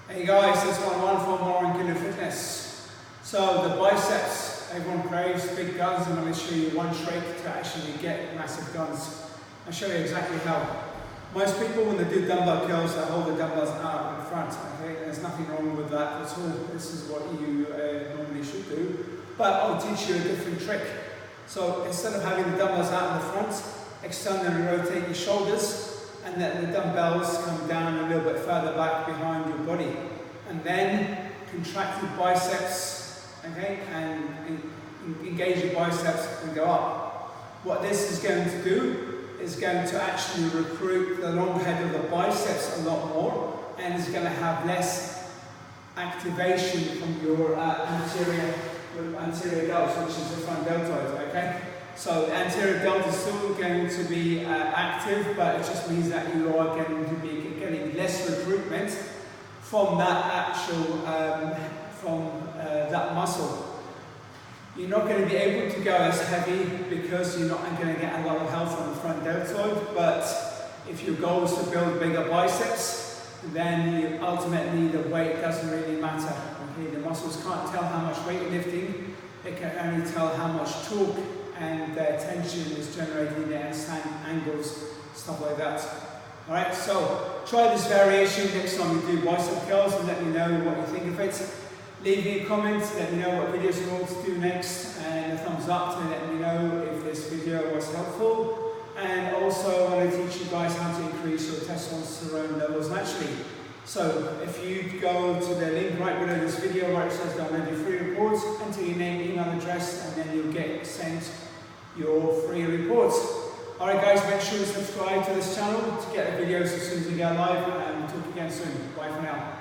Hey guys, it's Marwan from Marwan Killu Fitness. So the biceps, everyone craves big guns, and I'm going to show you one trick to actually get massive guns. I'll show you exactly how. Most people, when they do dumbbell curls, they hold the dumbbells out in front. Okay, there's nothing wrong with that at all. This is what you normally should do. But I'll teach you a different trick. So instead of having the dumbbells out in the front, externally rotate your shoulders, and let the dumbbells come down a little bit further back behind your body. And then contract your biceps, okay, and engage your biceps and go up. What this is going to do is going to actually recruit the long head of the biceps a lot more, and it's going to have less activation from your anterior delts, which is the front deltoid, okay? So the anterior delt is still going to be active, but it just means that you are going to be getting less recruitment from that actual, that muscle. You're not going to be able to go as heavy because you're not going to get a lot of help from the front deltoid, but if your goal is to build bigger biceps, then ultimately the weight doesn't really matter. Okay? The muscles can't tell how much weight you're lifting, they can only tell how much torque and tension is generating the handstand angles, stuff like that. Alright, so try this variation next time you do bicep curls and let me know what you think of it. Leave me a comment, let me know what videos you want to do next, and a thumbs up to let me know if this video was helpful. And also I want to teach you guys how to increase your testosterone levels naturally. So if you go to the link right below this video where it says download your free reports, enter your name, email address, and then you'll get sent your free reports. Alright guys, make sure to subscribe to this channel to get the videos as soon as we go live, and we'll talk again soon. Bye for now.